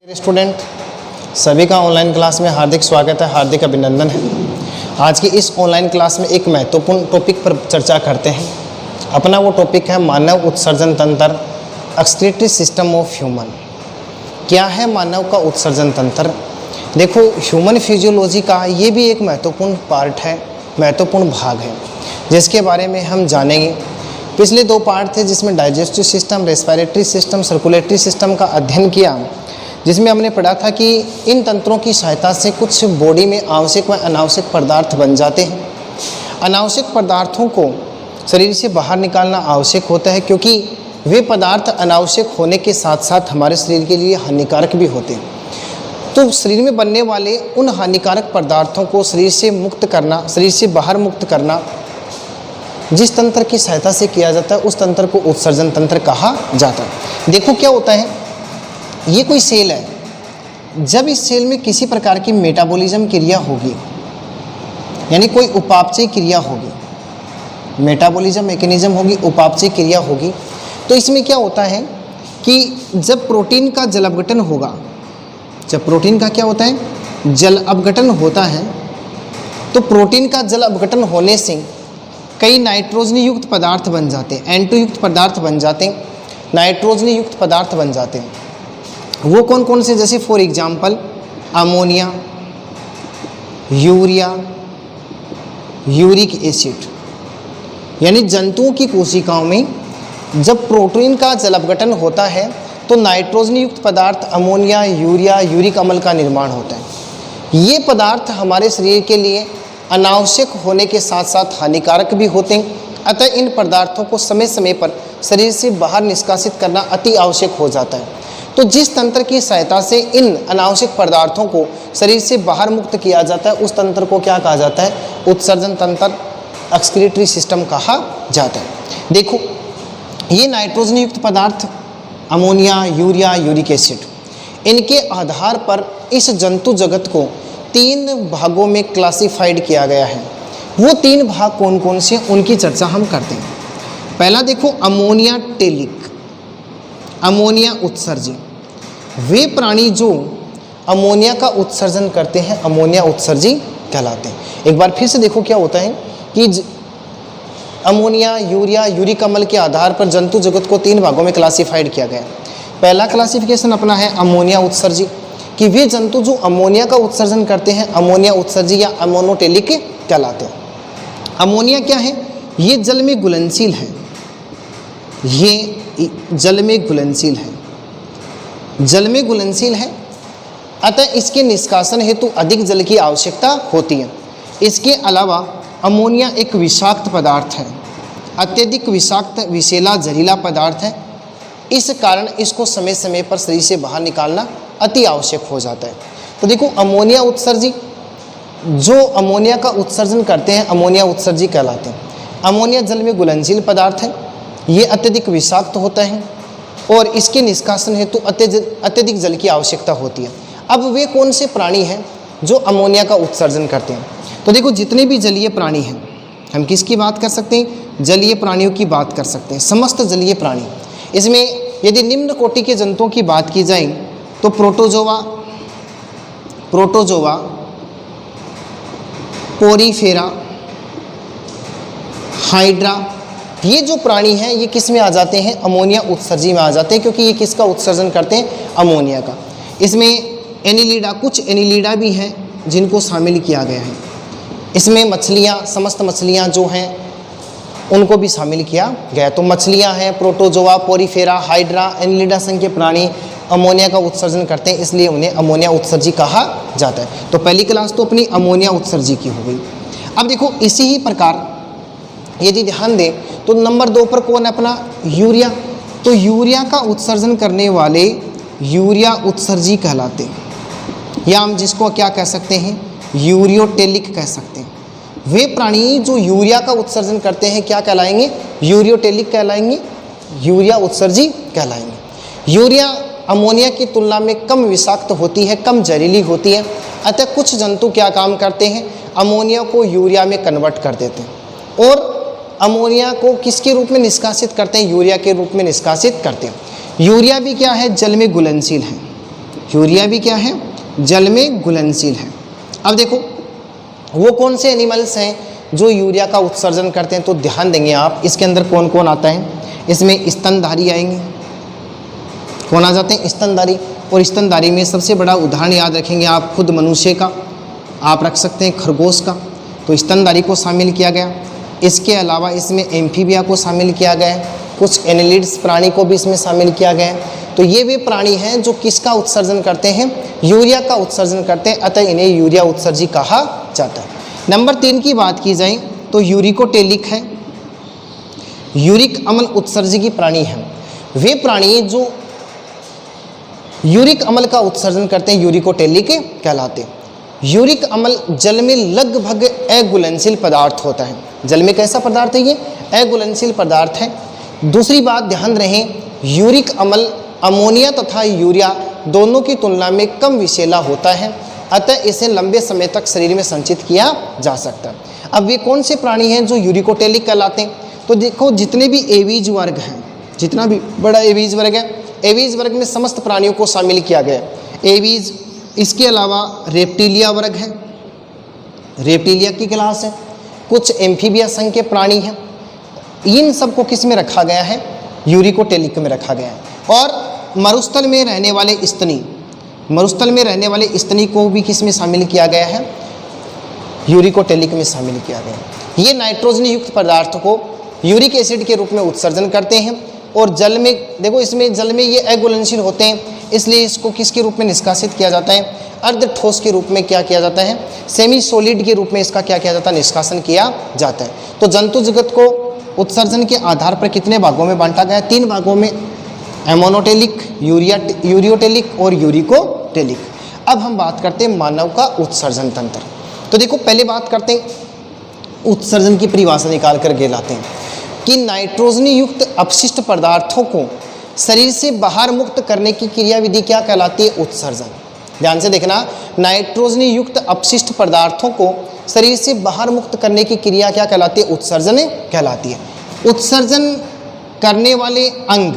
Student सभी का online class में हार्दिक स्वागत है, हार्दिक अभिनंदन है। आज की इस ऑनलाइन क्लास में एक महत्वपूर्ण टॉपिक पर चर्चा करते हैं। अपना वो टॉपिक है मानव उत्सर्जन तंत्र, एक्सक्रीटरी सिस्टम ऑफ ह्यूमन। क्या है मानव का उत्सर्जन तंत्र? देखो, ह्यूमन फिजियोलॉजी का ये भी एक महत्वपूर्ण पार्ट है, महत्वपूर्ण भाग है, जिसके बारे में हम जानेंगे। पिछले दो पार्ट थे जिसमें digestive system, respiratory system, circulatory system का अध्ययन किया, जिसमें हमने पढ़ा था कि इन तंत्रों की सहायता से कुछ बॉडी में आवश्यक व अनावश्यक पदार्थ बन जाते हैं। अनावश्यक पदार्थों को शरीर से बाहर निकालना आवश्यक होता है, क्योंकि वे पदार्थ अनावश्यक होने के साथ साथ हमारे शरीर के लिए हानिकारक भी होते हैं। तो शरीर में बनने वाले उन हानिकारक पदार्थों को शरीर से मुक्त करना, शरीर से बाहर मुक्त करना जिस तंत्र की सहायता से किया जाता है, उस तंत्र को उत्सर्जन तंत्र कहा जाता है। देखो क्या होता है, ये कोई सेल है। जब इस सेल में किसी प्रकार की मेटाबॉलिज्म क्रिया होगी, यानी कोई उपापचय क्रिया होगी, मेटाबॉलिज्म मैकेनिज्म होगी, उपापचय क्रिया होगी, तो इसमें क्या होता है कि जब प्रोटीन का जल अपघटन होगा, जब प्रोटीन का क्या होता है, जल अपघटन होता है, तो प्रोटीन का जल अपघटन होने से कई नाइट्रोजन युक्त पदार्थ बन जाते हैं, N2 युक्त पदार्थ बन जाते हैं, नाइट्रोजन युक्त पदार्थ बन जाते हैं। वो कौन कौन से? जैसे for example ammonia, urea, uric acid. यानी जंतुओं की कोशिकाओं में जब प्रोटीन का जल अपघटन होता है तो नाइट्रोजन युक्त पदार्थ अमोनिया, यूरिया, यूरिक अम्ल का निर्माण होता है। ये पदार्थ हमारे शरीर के लिए अनावश्यक होने के साथ साथ हानिकारक भी होते हैं, अतः इन पदार्थों को समय समय पर शरीर से बाहर निष्कासित करना अति आवश्यक हो जाता है। तो जिस तंत्र की सहायता से इन अनावश्यक पदार्थों को शरीर से बाहर मुक्त किया जाता है, उस तंत्र को क्या कहा जाता है? उत्सर्जन तंत्र, एक्सक्रीटरी सिस्टम कहा जाता है। देखो, ये नाइट्रोजन युक्त पदार्थ अमोनिया, यूरिया, यूरिक एसिड, इनके आधार पर इस जंतु जगत को 3 भागों में क्लासिफाइड किया गया है। वो 3 भाग कौन कौन से, उनकी चर्चा हम करते हैं। पहला देखो, अमोनिया टेलिक, अमोनिया उत्सर्जी। वे प्राणी जो अमोनिया का उत्सर्जन करते हैं अमोनिया उत्सर्जी कहलाते हैं। एक बार फिर से देखो क्या होता है कि अमोनिया, यूरिया, यूरिक अम्ल के आधार पर जंतु जगत को 3 भागों में क्लासिफाइड किया गया। पहला क्लासिफिकेशन अपना है अमोनिया उत्सर्जी, कि वे जंतु जो अमोनिया का उत्सर्जन करते हैं अमोनिया उत्सर्जी या अमोनोटेलिक कहलाते हैं। अमोनिया क्या है? ये जल में घुलनशील है, ये जल में घुलनशील है, जल में घुलनशील है, अतः इसके निष्कासन हेतु अधिक जल की आवश्यकता होती है। इसके अलावा अमोनिया एक विषाक्त पदार्थ है, अत्यधिक विषाक्त, विषैला, जहरीला पदार्थ है। इस कारण इसको समय समय पर शरीर से बाहर निकालना अति आवश्यक हो जाता है। तो देखो, अमोनिया उत्सर्जी, जो अमोनिया का उत्सर्जन करते हैं अमोनिया उत्सर्जी कहलाते हैं। अमोनिया जल में घुलनशील पदार्थ है, ये अत्यधिक विषाक्त होता है और इसके निष्कासन हेतु अत्यधिक जल की आवश्यकता होती है। अब वे कौन से प्राणी हैं जो अमोनिया का उत्सर्जन करते हैं? तो देखो, जितने भी जलीय प्राणी हैं, हम किसकी बात कर सकते हैं? जलीय प्राणियों की बात कर सकते हैं, समस्त जलीय प्राणी। इसमें यदि निम्न कोटि के जंतुओं की बात की जाए तो प्रोटोजोआ, पोरीफेरा, हाइड्रा, ये जो प्राणी हैं ये किस में आ जाते हैं? अमोनिया उत्सर्जी में आ जाते हैं, क्योंकि ये किसका उत्सर्जन करते हैं? अमोनिया का। इसमें एनिलिडा, कुछ एनिलिडा भी हैं जिनको शामिल किया गया है। इसमें मछलियाँ, समस्त मछलियाँ जो हैं उनको भी शामिल किया गया। तो मछलियाँ हैं, प्रोटोजोआ, पोरीफेरा, हाइड्रा, एनिलिडा संघ के प्राणी अमोनिया का उत्सर्जन करते हैं, इसलिए उन्हें अमोनिया उत्सर्जी कहा जाता है। तो पहली क्लास तो अपनी अमोनिया उत्सर्जी की हो गई। अब देखो, इसी ही प्रकार यदि ध्यान दें तो नंबर 2 पर कौन है अपना? यूरिया। तो यूरिया का उत्सर्जन करने वाले यूरिया उत्सर्जी कहलाते हैं, या हम जिसको क्या कह सकते हैं? यूरियोटेलिक कह सकते हैं। वे प्राणी जो यूरिया का उत्सर्जन करते हैं क्या कहलाएंगे? यूरियोटेलिक कहलाएंगे, यूरिया उत्सर्जी कहलाएंगे। यूरिया अमोनिया की तुलना में कम विषाक्त होती है, कम जहरीली होती है, अतः कुछ जंतु क्या काम करते हैं? अमोनिया को यूरिया में कन्वर्ट कर देते हैं और अमोनिया को किसके रूप में निष्कासित करते हैं? यूरिया के रूप में निष्कासित करते हैं। यूरिया भी क्या है? जल में घुलनशील है। यूरिया भी क्या है, जल में घुलनशील है। अब देखो वो कौन से एनिमल्स हैं जो यूरिया का उत्सर्जन करते हैं, तो ध्यान देंगे आप इसके अंदर कौन कौन आता है। इसमें स्तनधारी आएंगे, कौन आ जाते हैं, स्तनधारी। और स्तनधारी में सबसे बड़ा उदाहरण याद रखेंगे आप खुद मनुष्य का, आप रख सकते हैं खरगोश का, तो स्तनधारी को शामिल किया गया। इसके अलावा इसमें एम्फीबिया को शामिल किया गया है, कुछ एनेलिड्स प्राणी को भी इसमें शामिल किया गया है। तो ये वे प्राणी हैं जो किसका उत्सर्जन करते हैं, यूरिया का उत्सर्जन करते हैं, अतः इन्हें यूरिया उत्सर्जी कहा जाता है। नंबर 3 की बात की जाए तो यूरिकोटेलिक है, यूरिक अम्ल उत्सर्जकी प्राणी हैं। वे प्राणी जो यूरिक अम्ल का उत्सर्जन करते हैं यूरिकोटेलिक कहलाते हैं। यूरिक अम्ल जल में लगभग अघुलनशील पदार्थ होता है। जल में कैसा पदार्थ है, ये अघुलनशील पदार्थ है। दूसरी बात ध्यान रहे, यूरिक अम्ल अमोनिया तथा यूरिया दोनों की तुलना में कम विषैला होता है, अतः इसे लंबे समय तक शरीर में संचित किया जा सकता है। अब वे कौन से प्राणी हैं जो यूरिकोटेलिक कहलाते हैं, तो देखो जितने भी एवीज वर्ग हैं, जितना भी बड़ा एवीज वर्ग है, एवीज वर्ग में समस्त प्राणियों को शामिल किया गया है। एवीज, इसके अलावा रेप्टिलिया वर्ग है, रेप्टिलिया की क्लास है, कुछ एम्फीबिया संघ के प्राणी हैं। इन सबको किस में रखा गया है, यूरिकोटेलिक में रखा गया है। और मरुस्थल में रहने वाले स्तनी, मरुस्थल में रहने वाले स्तनी को भी किस में शामिल किया गया है, यूरिकोटेलिक में शामिल किया गया है। ये नाइट्रोजन युक्त पदार्थ को यूरिक एसिड के रूप में उत्सर्जन करते हैं और जल में, देखो इसमें जल में ये अघुलनशील होते हैं, इसलिए इसको किसके रूप में निष्कासित किया जाता है, अर्ध ठोस के रूप में क्या किया जाता है, सेमी सॉलिड के रूप में इसका क्या किया जाता है, निष्कासन किया जाता है। तो जंतु जगत को उत्सर्जन के आधार पर कितने भागों में बांटा गया, 3 भागों में, एमोनोटेलिक, यूरियोटेलिक और यूरिकोटेलिक। अब हम बात करते हैं मानव का उत्सर्जन तंत्र। तो देखो पहले बात करते हैं उत्सर्जन की परिभाषा निकाल कर के लाते हैं कि नाइट्रोजन युक्त अपशिष्ट पदार्थों को शरीर से बाहर मुक्त करने की क्रियाविधि क्या कहलाती है, उत्सर्जन। ध्यान से देखना, नाइट्रोजन युक्त अपशिष्ट पदार्थों को शरीर से बाहर मुक्त करने की क्रिया क्या कहलाती है, उत्सर्जन कहलाती है। उत्सर्जन करने वाले अंग,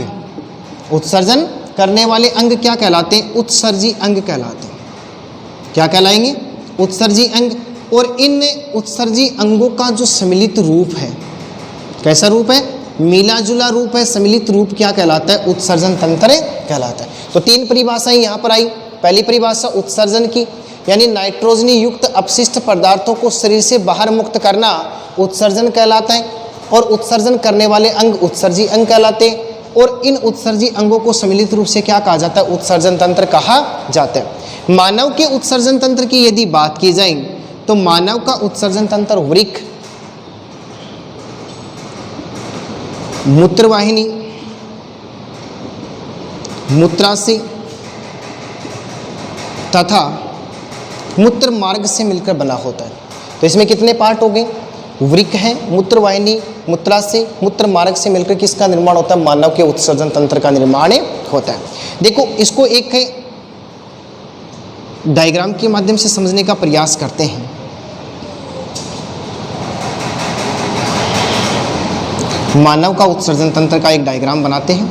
उत्सर्जन करने वाले अंग क्या कहलाते हैं, उत्सर्जी अंग कहलाते हैं। क्या कहलाएंगे, उत्सर्जी अंग। और इन उत्सर्जी अंगों का जो सम्मिलित रूप है, कैसा रूप है, मिला जुला रूप है, सम्मिलित रूप क्या कहलाता है, उत्सर्जन तंत्र कहलाता है। तो 3 परिभाषाएं यहाँ पर आई। पहली परिभाषा उत्सर्जन की, यानी नाइट्रोजन युक्त अपशिष्ट पदार्थों को शरीर से बाहर मुक्त करना उत्सर्जन कहलाता है। और उत्सर्जन करने वाले अंग उत्सर्जी अंग कहलाते हैं। और इन उत्सर्जी अंगों को सम्मिलित रूप से क्या कहा जाता है, उत्सर्जन तंत्र कहा जाता है। मानव के उत्सर्जन तंत्र की यदि बात की जाए तो मानव का उत्सर्जन तंत्र वृक्क, मूत्रवाहिनी, मूत्राशय तथा मूत्र मार्ग से मिलकर बना होता है। तो इसमें कितने पार्ट हो गए, वृक्क है, मूत्रवाहिनी, मूत्राशय, मूत्र मार्ग से मिलकर किसका निर्माण होता है, मानव के उत्सर्जन तंत्र का निर्माण होता है। देखो इसको एक डायग्राम के माध्यम से समझने का प्रयास करते हैं। मानव का उत्सर्जन तंत्र का एक डायग्राम बनाते हैं,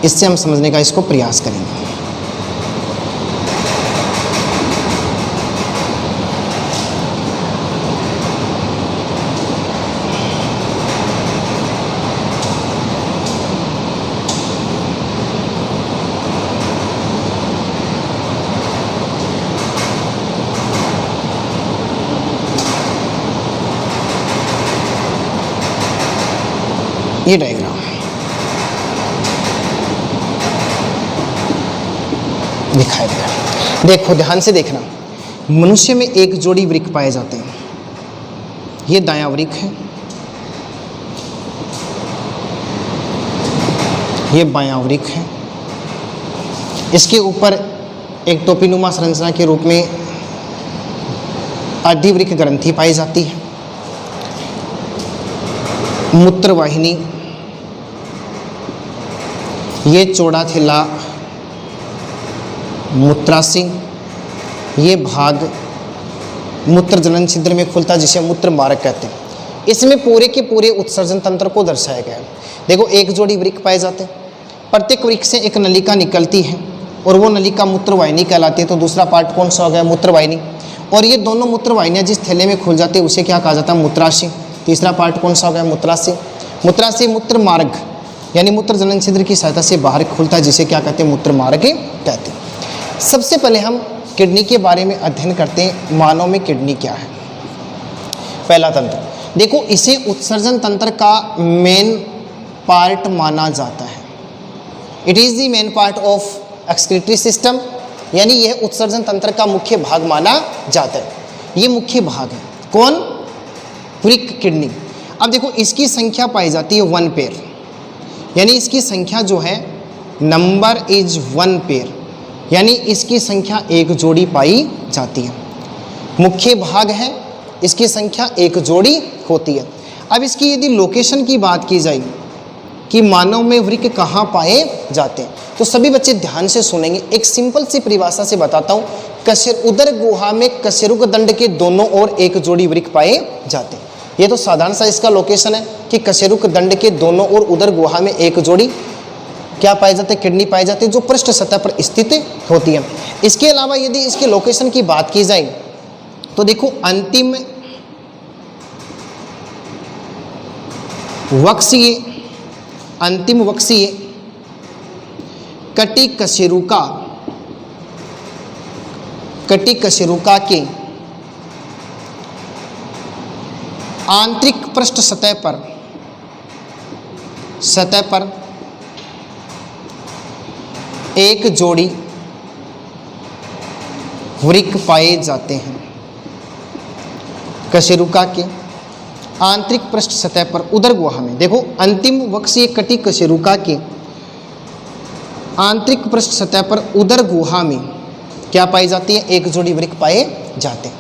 इससे हम समझने का इसको प्रयास करेंगे। ये डायग्राम दिखाया गया, देखो ध्यान से देखना। मनुष्य में एक जोड़ी वृक्क पाए जाते हैं। ये दायां वृक्क है, ये बायां वृक्क है। इसके ऊपर एक टोपीनुमा संरचना के रूप में अधिवृक्क ग्रंथि पाई जाती है। मूत्रवाहिनी, ये चौड़ा थिला मूत्राशय, ये भाग मूत्र जनन छिद्र में खुलता है जिसे मूत्र मार्ग कहते हैं। इसमें पूरे के पूरे उत्सर्जन तंत्र को दर्शाया गया है। देखो एक जोड़ी वृक्क पाए जाते हैं, प्रत्येक वृक्क से एक नलिका निकलती है और वो नलिका मूत्रवाहिनी कहलाती है। तो दूसरा पार्ट कौन सा हो गया, मूत्रवाहिनी। और ये दोनों मूत्रवाहिनियाँ जिस थैले में खुल जाती है उसे क्या कहा जाता है, मूत्राशय। तीसरा पार्ट कौन सा हो गया, मूत्राशय। मूत्राशय मूत्र मार्ग यानी मूत्र जनन छिद्र की सहायता से बाहर खुलता है, जिसे क्या कहते हैं, मूत्र मार्ग कहते हैं। सबसे पहले हम किडनी के बारे में अध्ययन करते हैं, मानव में किडनी क्या है। पहला तंत्र देखो, इसे उत्सर्जन तंत्र का मेन पार्ट माना जाता है। It is the main part of excretory system, यानी यह उत्सर्जन तंत्र का मुख्य भाग माना जाता है। ये मुख्य भाग है कौन, वृक्क किडनी। अब देखो इसकी संख्या पाई जाती है 1 पेयर, यानी इसकी संख्या जो है नंबर इज 1 पेयर, यानी इसकी संख्या 1 जोड़ी पाई जाती है। मुख्य भाग है, इसकी संख्या 1 जोड़ी होती है। अब इसकी यदि लोकेशन की बात की जाए कि मानव में वृक्क कहाँ पाए जाते हैं, तो सभी बच्चे ध्यान से सुनेंगे। एक सिंपल सी परिभाषा से बताता हूँ, उदर गुहा में कशेरुक दंड के दोनों ओर 1 जोड़ी वृक्क पाए जाते हैं। ये तो साधारण सा इसका लोकेशन है कि कशेरुक दंड के दोनों ओर उदर गुहा में 1 जोड़ी क्या पाए जाते हैं, किडनी पाई जाती है, जो पृष्ठ सतह पर स्थित होती है। इसके अलावा यदि इसके लोकेशन की बात की जाए तो देखो अंतिम वक्सीय कटी कशेरुका के आंतरिक पृष्ठ सतह पर 1 जोड़ी वृक्क पाए जाते हैं। कशेरुका के आंतरिक पृष्ठ सतह पर उदर गुहा में, देखो अंतिम वक्सीय कटी कशेरुका के आंतरिक पृष्ठ सतह पर उदर गुहा में क्या पाई जाती है, 1 जोड़ी वृक्क पाए जाते हैं।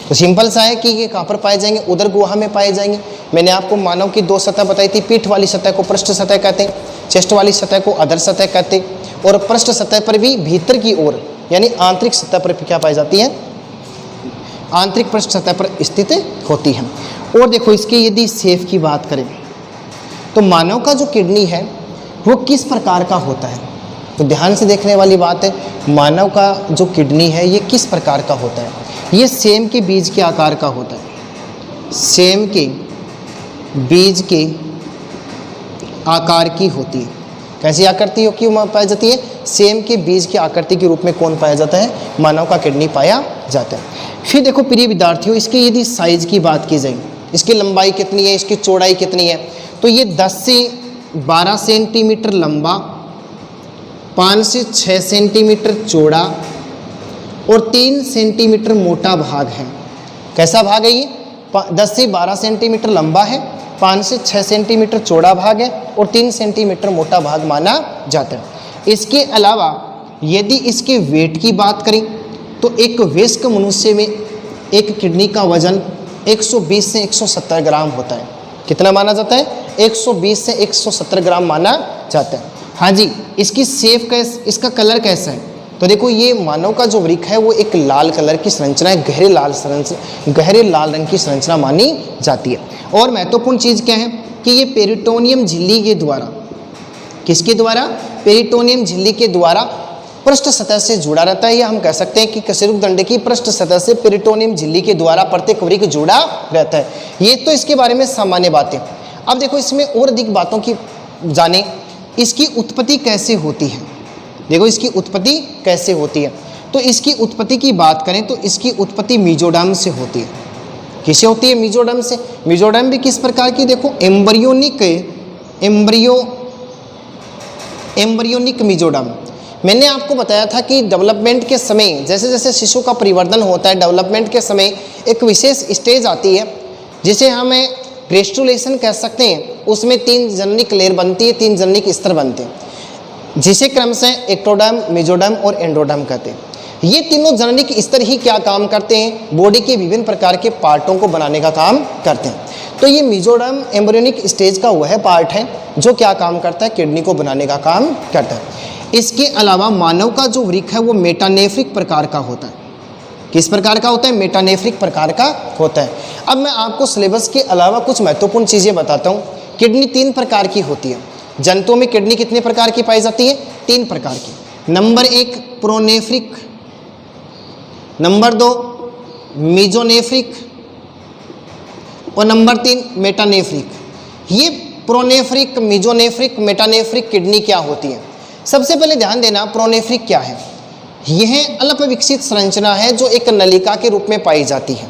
तो सिंपल सा है कि ये कहाँ पर पाए जाएंगे, उदर गुहा में पाए जाएंगे। मैंने आपको मानव की 2 सतह बताई थी, पीठ वाली सतह को पृष्ठ सतह कहते हैं, चेस्ट वाली सतह को अधर सतह कहते हैं, और पृष्ठ सतह पर भी भीतर की ओर यानी आंतरिक सतह पर क्या पाई जाती है, आंतरिक पृष्ठ सतह पर स्थित होती है। और देखो इसके यदि शेप की बात करें तो मानव का जो किडनी है वो किस प्रकार का होता है, तो ध्यान से देखने वाली बात है। मानव का जो किडनी है ये किस प्रकार का होता है, ये सेम के बीज के आकार का होता है, सेम के बीज के आकार की होती है। कैसी आकृति क्यों पाई जाती है, सेम के बीज की आकृति के रूप में कौन पाया जाता है, मानव का किडनी पाया जाता है। फिर देखो प्रिय विद्यार्थियों, इसकी यदि साइज की बात की जाए, इसकी लंबाई कितनी है, इसकी चौड़ाई कितनी है, तो ये 10 से 12 सेंटीमीटर लंबा, 5 से 6 सेंटीमीटर चौड़ा और 3 सेंटीमीटर मोटा भाग है। कैसा भाग है ये, 10 से 12 सेंटीमीटर लंबा है, 5 से 6 सेंटीमीटर चौड़ा भाग है और 3 सेंटीमीटर मोटा भाग माना जाता है। इसके अलावा यदि इसके वेट की बात करें तो एक वयस्क मनुष्य में एक किडनी का वजन 120 से 170 ग्राम होता है। कितना माना जाता है, 120 से 170 ग्राम माना जाता है। हाँ जी, इसकी शेप कैसे, इसका कलर कैसा है, तो देखो ये मानव का जो वृक्क है वो एक लाल कलर की संरचना है, गहरे लाल रंग की संरचना मानी जाती है। और महत्वपूर्ण चीज़ क्या है कि ये पेरिटोनियम झिल्ली के द्वारा, किसके द्वारा, पेरिटोनियम झिल्ली के द्वारा पृष्ठ सतह से जुड़ा रहता है। या हम कह सकते हैं कि कशेरुक दंड की पृष्ठ सतह से पेरिटोनियम झिल्ली के द्वारा प्रत्येक वृक्क जुड़ा रहता है। ये तो इसके बारे में सामान्य बातें। अब देखो इसमें और अधिक बातों की जाने, इसकी उत्पत्ति कैसे होती है। देखो इसकी उत्पत्ति कैसे होती है, तो इसकी उत्पत्ति की बात करें तो इसकी उत्पत्ति मीजोडर्म से होती है। किससे होती है, मीजोडर्म से। मीजोडर्म भी किस प्रकार की, देखो एम्ब्रियोनिक मीजोडर्म। मैंने आपको बताया था कि डेवलपमेंट के समय, जैसे जैसे शिशु का परिवर्तन होता है, डेवलपमेंट के समय एक विशेष स्टेज आती है जिसे हमें ग्रेस्टुलेशन कह सकते हैं। उसमें 3 जननिक लेयर बनती है, 3 जननिक स्तर बनते हैं, जिसे क्रमशः एक्टोडर्म, मेसोडर्म और एंडोडर्म कहते हैं। ये तीनों जननिक स्तर ही क्या काम करते हैं, बॉडी के विभिन्न प्रकार के पार्टों को बनाने का काम करते हैं। तो ये मेसोडर्म एम्ब्रियोनिक स्टेज का वह पार्ट है जो क्या काम करता है, किडनी को बनाने का काम करता है। इसके अलावा मानव का जो वृक्क है वो मेटानेफ्रिक प्रकार का होता है। किस प्रकार का होता है, मेटानेफ्रिक प्रकार का होता है। अब मैं आपको सिलेबस के अलावा कुछ महत्वपूर्ण चीज़ें बताता हूँ। किडनी 3 प्रकार की होती है। जंतुओं में किडनी कितने प्रकार की पाई जाती है, 3 प्रकार की। नंबर 1 प्रोनेफ्रिक, नंबर 2 मीजोनेफ्रिक और नंबर 3 मेटानेफ्रिक। ये प्रोनेफ्रिक, मीजोनेफ्रिक, मेटानेफ्रिक किडनी क्या होती है? सबसे पहले ध्यान देना, प्रोनेफ्रिक क्या है? यह अल्प विकसित संरचना है जो एक नलिका के रूप में पाई जाती है।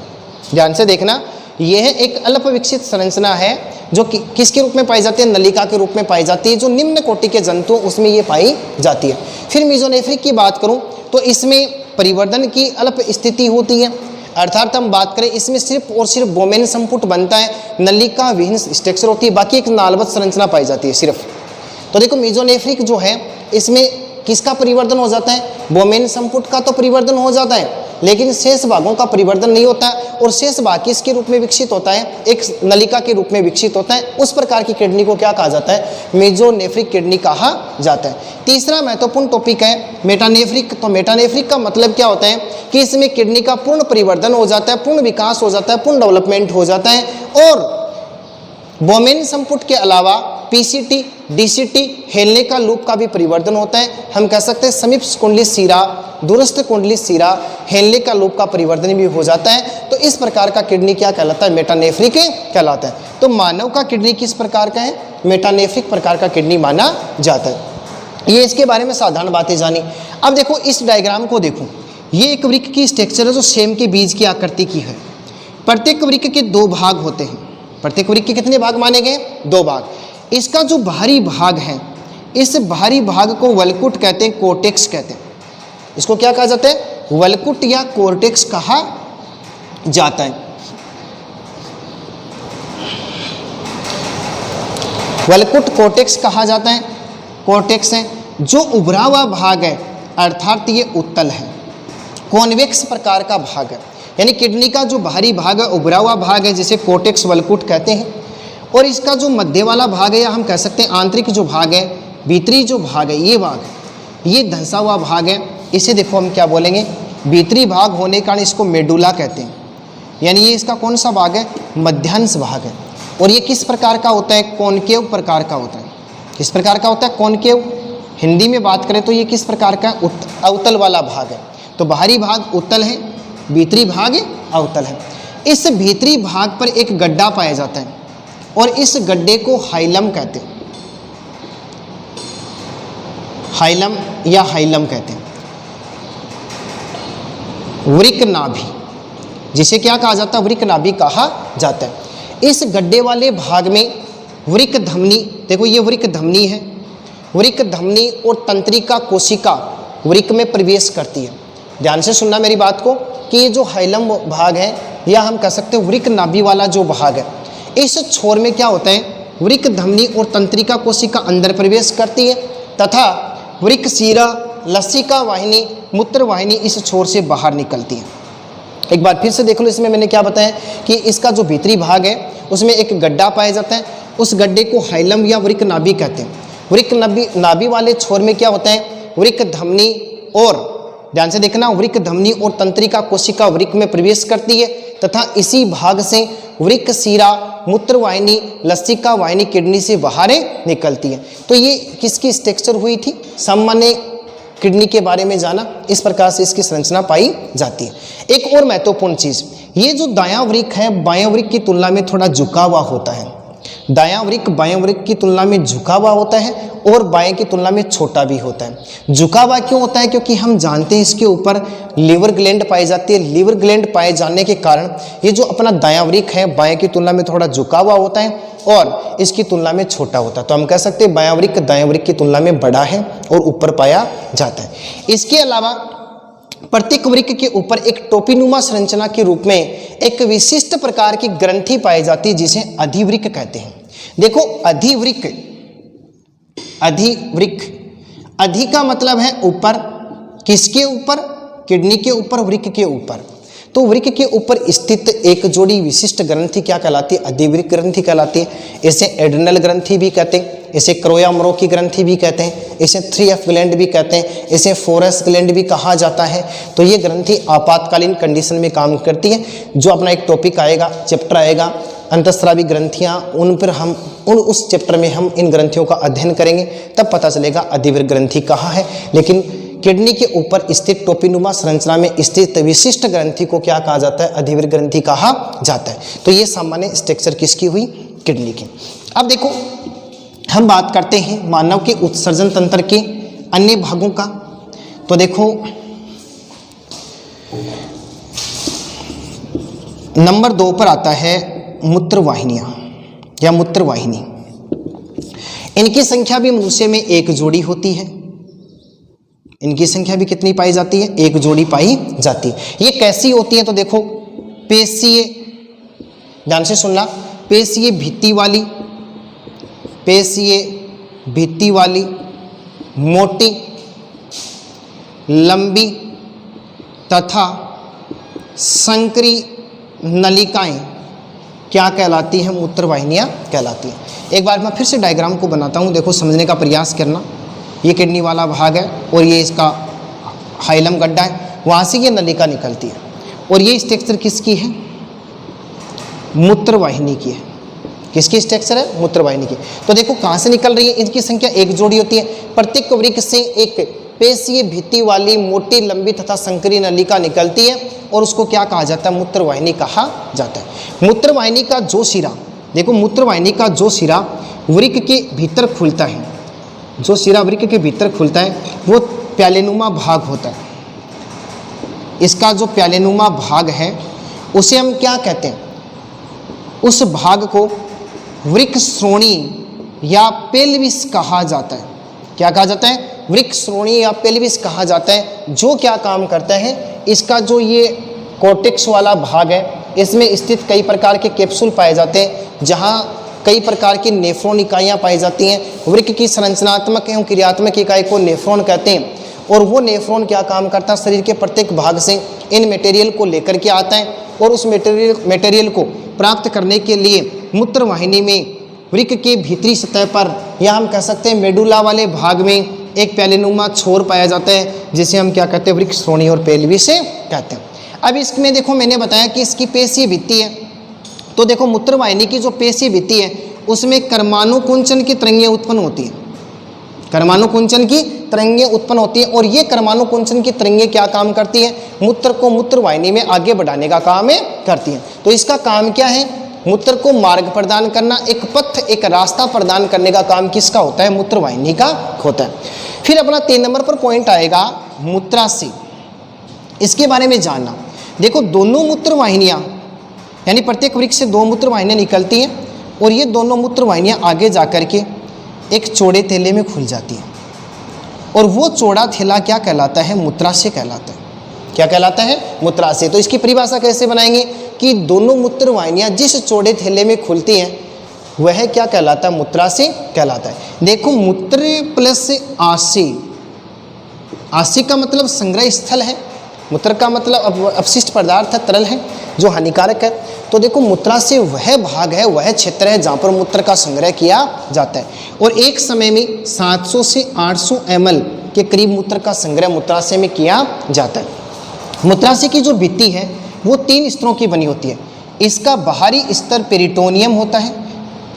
ध्यान से देखना, यह एक अल्प विकसित संरचना है जो किसके रूप में पाई जाती है? नलिका के रूप में पाई जाती है, जो निम्न कोटि के जंतु उसमें ये पाई जाती है। फिर मीजोनेफ्रिक की बात करूं तो इसमें परिवर्धन की अल्प स्थिति होती है, अर्थात हम बात करें इसमें सिर्फ और सिर्फ बोमेन संपुट बनता है, नलिका विहीन स्ट्रक्चर होती है, बाकी एक नालवत संरचना पाई जाती है सिर्फ। तो देखो मीजोनेफ्रिक जो है इसमें किसका परिवर्धन हो जाता है? बोमेन संपुट का तो परिवर्धन हो जाता है, लेकिन शेष भागों का परिवर्धन नहीं होता है, और शेष भाग किसके रूप में विकसित होता है? एक नलिका के रूप में विकसित होता है। उस प्रकार की किडनी को क्या कहा जाता है? मीजोनेफ्रिक किडनी कहा जाता है। तीसरा महत्वपूर्ण टॉपिक है मेटानेफ्रिक। तो मेटानेफ्रिक का मतलब क्या होता है कि इसमें किडनी का पूर्ण परिवर्धन हो जाता है, पूर्ण विकास हो जाता है, पूर्ण डेवलपमेंट हो जाता है, और बोमेन संपुट के अलावा पीसीटी, डीसीटी, हेलने का लूप का भी परिवर्तन होता है। हम कह सकते हैं समीप कुंडली सीरा, दूरस्थ कुंडली सीरा, हेलने का लूप का परिवर्तन भी हो जाता है। तो इस प्रकार का किडनी क्या कहलाता है? मेटानेफ्रिक कहलाता है। तो मानव का किडनी किस प्रकार का है? मेटानेफ्रिक प्रकार का किडनी माना जाता है। ये इसके बारे में साधारण बातें जानी। अब देखो इस डायग्राम को देखो, ये एक वृक्क की स्ट्रक्चर है जो सेम के बीज की आकृति की है। प्रत्येक वृक्क के 2 भाग होते हैं। प्रत्येक वृक्क के कितने भाग माने गए? 2 भाग। इसका जो बाहरी भाग है, इस बाहरी भाग को वल्कुट कहते हैं, कोर्टेक्स कहते हैं। इसको क्या कहा जाता है? वल्कुट या कोर्टेक्स कहा जाता है। वल्कुट कोर्टेक्स कहा जाता है। कोर्टेक्स है जो उभरा हुआ भाग है, अर्थात ये उत्तल है, कॉन्वेक्स प्रकार का भाग है। यानी किडनी का जो बाहरी भाग है, उभरा हुआ भाग है, जिसे कोर्टेक्स वल्कुट कहते हैं। और इसका जो मध्य वाला भाग है, या हम कह सकते हैं आंतरिक जो भाग है, भीतरी जो भाग है, ये भाग है, ये धंसा हुआ भाग है। इसे देखो हम क्या बोलेंगे? भीतरी भाग होने के कारण इसको मेडुला कहते हैं। यानी ये इसका कौन सा भाग है? मध्यांश भाग है। और ये किस प्रकार का होता है? कॉनकेव प्रकार का होता है। किस प्रकार का होता है? कॉनकेव। हिंदी में बात करें तो ये किस प्रकार का? अवतल वाला भाग है। तो बाहरी भाग उत्तल है, भीतरी भाग अवतल है। इस भीतरी भाग पर एक गड्ढा पाया जाता है और इस गड्ढे को हाइलम कहते हैं। हाइलम या हाइलम कहते हैं। वृक्क नाभि, जिसे क्या कहा जाता है? वृक्क नाभि कहा जाता है। इस गड्ढे वाले भाग में वृक्क धमनी, देखो ये वृक्क धमनी है। वृक्क धमनी और तंत्रिका कोशिका वृक्क में प्रवेश करती है। ध्यान से सुनना मेरी बात को कि ये जो हाइलम भाग है, या हम कह सकते हैं वृक्क नाभि वाला जो भाग है, इस छोर में क्या होता है? वृक्क धमनी और तंत्रिका कोशिका अंदर प्रवेश करती है, तथा वृक्क सीरा, लसिका वाहिनी, मूत्र वाहिनी इस छोर से बाहर निकलती है। एक बार फिर से देख लो, इसमें मैंने क्या बताया कि इसका जो भीतरी भाग है उसमें एक गड्ढा पाया जाता है। उस गड्ढे को हाइलम या वृक्क नाभि कहते हैं। वृक्क नाभि वाले छोर में क्या होता है? वृक्क धमनी और, ध्यान से देखना, वृक्क धमनी और तंत्रिका कोशिका वृक्क में प्रवेश करती है, तथा इसी भाग से वृक्क सीरा, मूत्र वाहिनी, लसिका वाहिनी किडनी से बाहर निकलती है। तो ये किसकी स्ट्रक्चर हुई थी? सामान्य किडनी के बारे में जाना। इस प्रकार से इसकी संरचना पाई जाती है। एक और महत्वपूर्ण चीज, ये जो दायां वृक्क है बायां वृक्क की तुलना में थोड़ा झुका हुआ होता है। दायां वृक्क बायां वृक्क की तुलना में झुका हुआ होता है और बाएं की तुलना में छोटा भी होता है। झुका हुआ क्यों होता है? क्योंकि हम जानते हैं इसके ऊपर लीवर ग्लैंड पाई जाती है। लीवर ग्लैंड पाए जाने के कारण ये जो अपना दायां वृक्क है बाएं की तुलना में थोड़ा झुका हुआ होता है और इसकी तुलना में छोटा होता है। तो हम कह सकते हैं बायां वृक्क दायां वृक्क की तुलना में बड़ा है और ऊपर पाया जाता है। इसके अलावा प्रत्येक वृक्क के ऊपर एक टोपीनुमा संरचना के रूप में एक विशिष्ट प्रकार की ग्रंथि पाई जाती है, जिसे अधिवृक्क कहते हैं। देखो अधिवृक्क, अधिवृक्क, अधि का मतलब है ऊपर। किसके ऊपर? किडनी के ऊपर, वृक्क के ऊपर। तो वृक्क के ऊपर स्थित एक जोड़ी विशिष्ट ग्रंथि क्या कहलाती है? अधिवृक्क ग्रंथि कहलाती है। इसे एड्रिनल ग्रंथि भी कहते हैं, इसे क्रोयामरो की ग्रंथि भी कहते हैं, इसे 3F ग्लैंड भी कहते हैं, इसे 4S ग्लैंड भी कहा जाता है। तो ये ग्रंथि आपातकालीन कंडीशन में काम करती है। जो अपना एक टॉपिक आएगा, चैप्टर आएगा अंतःस्रावी ग्रंथियाँ, उन पर हम उस चैप्टर में हम इन ग्रंथियों का अध्ययन करेंगे, तब पता चलेगा अधिवृक्क ग्रंथि कहाँ है। लेकिन किडनी के ऊपर स्थित टोपीनुमा संरचना में स्थित विशिष्ट ग्रंथि को क्या कहा जाता है? अधिवृक्क ग्रंथि कहा जाता है। तो ये सामान्य स्ट्रक्चर किसकी हुई? किडनी की। अब देखो हम बात करते हैं मानव के उत्सर्जन तंत्र के अन्य भागों का। तो देखो नंबर 2 पर आता है मूत्रवाहिनियां या मूत्रवाहिनी। इनकी संख्या भी मनुष्य में एक जोड़ी होती है। इनकी संख्या भी कितनी पाई जाती है? एक जोड़ी पाई जाती है। ये कैसी होती है? तो देखो पेशीय, ध्यान से सुनना, पेशीय भित्ति वाली, पेशीय भित्ति वाली, मोटी, लंबी तथा संकरी नलिकाएं क्या कहलाती हैं? मूत्रवाहिनियां कहलाती हैं। एक बार मैं फिर से डायग्राम को बनाता हूं, देखो समझने का प्रयास करना। ये किडनी वाला भाग है और ये इसका हाइलम गड्ढा है, वहाँ से ये नलिका निकलती है और ये स्ट्रक्चर किसकी है? मूत्रवाहिनी की है। किसकी स्ट्रक्चर है? मूत्रवाहिनी की। तो देखो कहाँ से निकल रही है? इनकी संख्या एक जोड़ी होती है। प्रत्येक वृक्क से एक पेशीय भित्ति वाली मोटी, लंबी तथा संकरी नलिका निकलती है और उसको क्या कहा जाता है? मूत्रवाहिनी कहा जाता है। मूत्रवाहिनी का जो सिरा, देखो मूत्रवाहिनी का जो सिरा वृक्क के भीतर खुलता है, जो सिरा वृक्क के भीतर खुलता है वो प्यालेनुमा भाग होता है। इसका जो प्यालेनुमा भाग है उसे हम क्या कहते हैं? उस भाग को वृक्क श्रोणी या पेल्विस कहा जाता है। क्या कहा जाता है? वृक्क श्रोणी या पेल्विस कहा जाता है। जो क्या काम करता है? इसका जो ये कोर्टेक्स वाला भाग है, इसमें स्थित कई प्रकार के कैप्सूल पाए जाते हैं जहाँ कई प्रकार की नेफ्रॉन इकाइयाँ पाई जाती हैं। वृक्क की संरचनात्मक एवं क्रियात्मक इकाई को नेफ्रॉन कहते हैं और वो नेफ्रॉन क्या काम करता है? शरीर के प्रत्येक भाग से इन मटेरियल को लेकर के आता है और उस मटेरियल को प्राप्त करने के लिए मूत्रवाहिनी में वृक्क के भीतरी सतह पर, या हम कह सकते हैं मेडुला वाले भाग में, एक प्यालेनुमा छोर पाया जाता है जिसे हम क्या कहते हैं? वृक्क श्रोणी और पेल्विस से कहते हैं। अब इसमें देखो मैंने बताया कि इसकी पेशीय भित्ति है। तो देखो मूत्रवाहिनी की जो पेशीय भित्ति है उसमें कर्मानुकुंचन की तरंगें उत्पन्न होती हैं। कर्मानुकुंचन की तरंगें उत्पन्न होती हैं और ये कर्मानुकुंचन की तरंगें क्या काम करती हैं? मूत्र को मूत्रवाहिनी में आगे बढ़ाने का काम करती हैं। तो इसका काम क्या है? मूत्र को मार्ग प्रदान करना, एक पथ, एक रास्ता प्रदान करने का काम किसका होता है? मूत्रवाहिनी का होता है। फिर अपना 3 नंबर पर पॉइंट आएगा मूत्राशय। इसके बारे में जानना। देखो दोनों मूत्रवाहिनियां, यानी प्रत्येक वृक्क से 2 मूत्रवाहिनियां निकलती हैं और ये दोनों मूत्रवाहिनियां आगे जाकर के एक चौड़े थैले में खुल जाती हैं और वो चौड़ा थैला क्या कहलाता है? मूत्राशय कहलाता है। क्या कहलाता है? मूत्राशय। तो इसकी परिभाषा कैसे बनाएंगे कि दोनों मूत्रवाहिनियां जिस चौड़े थैले में खुलती हैं वह क्या कहलाता है? मूत्राशय कहलाता है। देखो मूत्र प्लस आशय, आशय का मतलब संग्रह स्थल है, मूत्र का मतलब अपशिष्ट पदार्थ है, तरल है जो हानिकारक है। तो देखो मूत्राशय वह भाग है, वह क्षेत्र है जहाँ पर मूत्र का संग्रह किया जाता है और एक समय में 700 से 800 ml के करीब मूत्र का संग्रह मूत्राशय में किया जाता है। मूत्राशय की जो भित्ति है वो 3 स्तरों की बनी होती है। इसका बाहरी स्तर पेरिटोनियम होता है।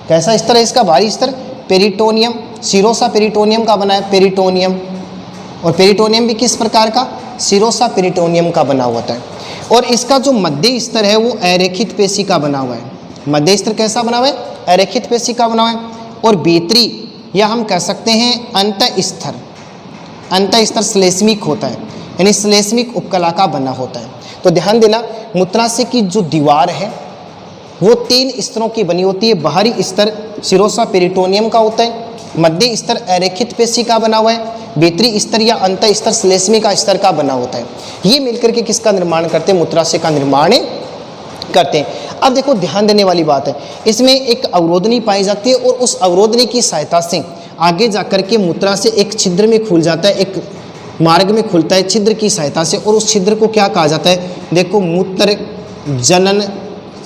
कैसा स्तर है इसका? बाहरी स्तर पेरिटोनियम। सिरोसा पेरिटोनियम का बना है, पेरिटोनियम। और पेरिटोनियम भी किस प्रकार का? सिरोसा पेरिटोनियम का बना हुआ है। और इसका जो मध्य स्तर है वो अरेखित पेशी का बना हुआ है। मध्य स्तर कैसा बना हुआ है? अरेखित पेशी का बना हुआ है। और भीतरी, या हम कह सकते हैं अंतः स्तर, अंतः स्तर श्लेष्मिक होता है, यानी श्लेष्मिक उपकला का बना होता है। तो ध्यान देना, मूत्राशय की जो दीवार है वो 3 स्तरों की बनी होती है। बाहरी स्तर सिरोसा पेरिटोनियम का होता है, मध्य स्तर अरेखित पेशी का बना हुआ है, भीतरी स्तर या अंतः स्तर श्लेष्मिक स्तर का बना होता है। ये मिलकर के किसका निर्माण करते हैं? मूत्राशय का निर्माण करते हैं। अब देखो ध्यान देने वाली बात है, इसमें एक अवरोधनी पाई जाती है और उस अवरोधनी की सहायता से आगे जाकर के मूत्राशय एक छिद्र में खुल जाता है, एक मार्ग में खुलता है छिद्र की सहायता से। और उस छिद्र को क्या कहा जाता है? देखो मूत्र जनन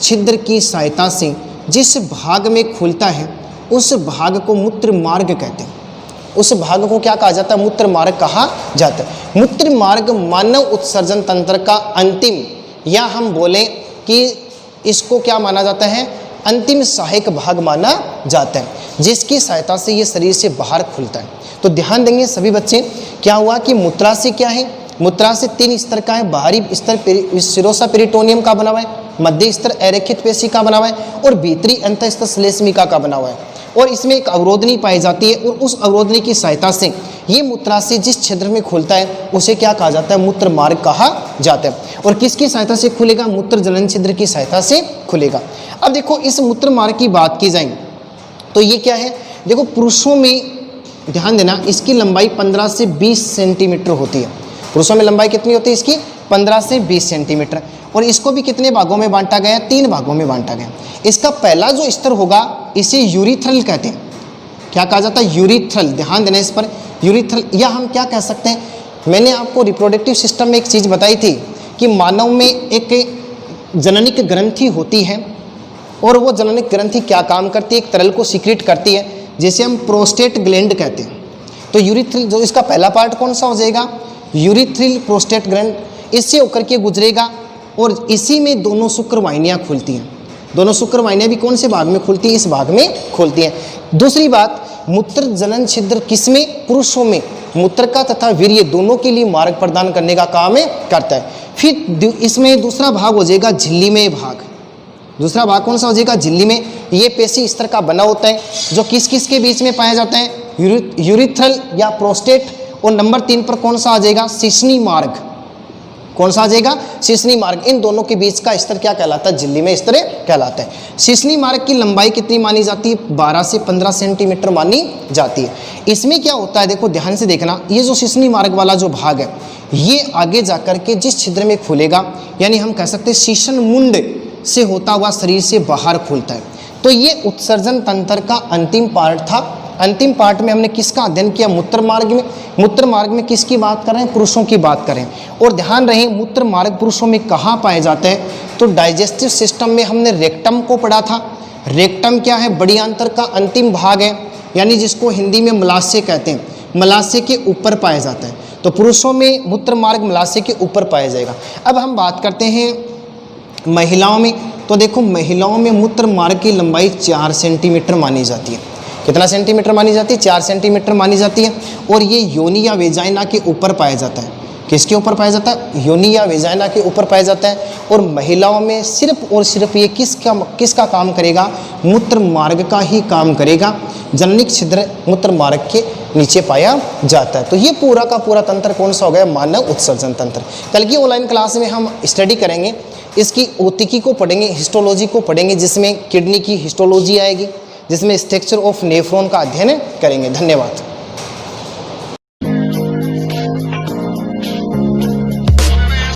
छिद्र की सहायता से जिस भाग में खुलता है उस भाग को मूत्र मार्ग कहते हैं। उस भाग को क्या कहा जाता है? मूत्र मार्ग कहा जाता है। मूत्र मार्ग मानव उत्सर्जन तंत्र का अंतिम, या हम बोलें कि इसको क्या माना जाता है? अंतिम सहायक भाग माना जाता है, जिसकी सहायता से ये शरीर से बाहर खुलता है। तो ध्यान देंगे सभी बच्चे, क्या हुआ कि मूत्राशय क्या है, मूत्राशय 3 स्तर का है। बाहरी स्तर सिरोसा पेरिटोनियम का बना हुआ है, मध्य स्तर अरेखित पेशी का बना हुआ है और भीतरी अंतःस्तर श्लेष्मिका का बना हुआ है। और इसमें एक अवरोधनी पाई जाती है और उस अवरोधनी की सहायता से ये मूत्राशय जिस छिद्र में खुलता है उसे क्या कहा जाता है, मूत्र मार्ग कहा जाता है। और किसकी सहायता से खुलेगा, मूत्र जनन छिद्र की सहायता से खुलेगा। अब देखो इस मूत्र मार्ग की बात की जाए तो ये क्या है, देखो पुरुषों में ध्यान देना इसकी लंबाई 15 से 20 सेंटीमीटर होती है। पुरुषों में लंबाई कितनी होती है इसकी, 15 से 20 सेंटीमीटर। और इसको भी कितने भागों में बांटा गया, 3 भागों में बांटा गया। इसका पहला जो स्तर होगा इसे यूरिथ्रल कहते हैं। क्या कहा जाता है, यूरिथ्रल। ध्यान देना इस पर, यूरिथ्रल, या हम क्या कह सकते हैं, मैंने आपको रिप्रोडक्टिव सिस्टम में एक चीज़ बताई थी कि मानव में एक जननिक ग्रंथि होती है और वो जननिक ग्रंथि क्या काम करती है, एक तरल को सीक्रेट करती है जिसे हम प्रोस्टेट ग्लैंड कहते हैं। तो यूरिथ्रल जो इसका पहला पार्ट कौन सा हो जाएगा, यूरिथ्रल प्रोस्टेट ग्लैंड, इससे होकर के गुजरेगा और इसी में दोनों शुक्र वाहिनियाँ खुलती हैं। दोनों शुक्र वाहिनियाँ भी कौन से भाग में खुलती हैं, इस भाग में खुलती हैं। दूसरी बात, मूत्र जनन छिद्र किसमें, पुरुषों में मूत्र का तथा वीर्य दोनों के लिए मार्ग प्रदान करने का काम करता है। फिर इसमें दूसरा भाग हो जाएगा झिल्ली में भाग। दूसरा भाग कौन सा हो जाएगा, झिल्ली में। ये पेशी स्तर का बना होता है जो किस किस के बीच में पाया जाता है, यूरिथ्रल या प्रोस्टेट। और नंबर 3 पर कौन सा आ जाएगा, शिश्नी मार्ग। कौन सा आ जाएगा, शिश्नी मार्ग। इन दोनों के बीच का स्तर क्या कहलाता है, झिल्ली में स्तर कहलाता है। शिश्नी मार्ग की लंबाई कितनी मानी जाती है, 12 से 15 सेंटीमीटर मानी जाती है। इसमें क्या होता है, देखो ध्यान से देखना, ये जो शिश्नी मार्ग वाला जो भाग है ये आगे जाकर के जिस छिद्र में खुलेगा, यानी हम कह सकते हैं शीशन मुंड से होता हुआ शरीर से बाहर खुलता है। तो ये उत्सर्जन तंत्र का अंतिम पार्ट था। अंतिम पार्ट में हमने किसका अध्ययन किया, मूत्र मार्ग में। मूत्र मार्ग में किसकी बात कर रहे हैं, पुरुषों की बात करें। और ध्यान रहे मूत्र मार्ग पुरुषों में कहाँ पाए जाते हैं, तो डाइजेस्टिव सिस्टम में हमने रेक्टम को पढ़ा था। रेक्टम क्या है, बड़ी आंत्र का अंतिम भाग है, यानी जिसको हिंदी में मलाशय कहते हैं। मलाशय के ऊपर पाया जाता है। तो पुरुषों में मूत्र मार्ग मलाशय के ऊपर पाया जाएगा। अब हम बात करते हैं महिलाओं में। तो देखो महिलाओं में मूत्र मार्ग की लंबाई 4 सेंटीमीटर मानी जाती है। कितना सेंटीमीटर मानी जाती है, 4 सेंटीमीटर मानी जाती है। और ये योनि या वेजाइना के ऊपर पाया जाता है। किसके ऊपर पाया जाता है, योनि या वेजाइना के ऊपर पाया जाता है। और महिलाओं में सिर्फ और सिर्फ ये किसका काम करेगा, मूत्र मार्ग का ही काम करेगा। जननिक छिद्र मूत्र मार्ग के नीचे पाया जाता है। तो ये पूरा का पूरा तंत्र कौन सा हो गया, मानव उत्सर्जन तंत्र। कल की ऑनलाइन क्लास में हम स्टडी करेंगे, इसकी ओतिकी को पढ़ेंगे, हिस्टोलॉजी को पढ़ेंगे, जिसमें किडनी की हिस्टोलॉजी आएगी, जिसमें स्ट्रक्चर ऑफ नेफ्रॉन का अध्ययन करेंगे। धन्यवाद।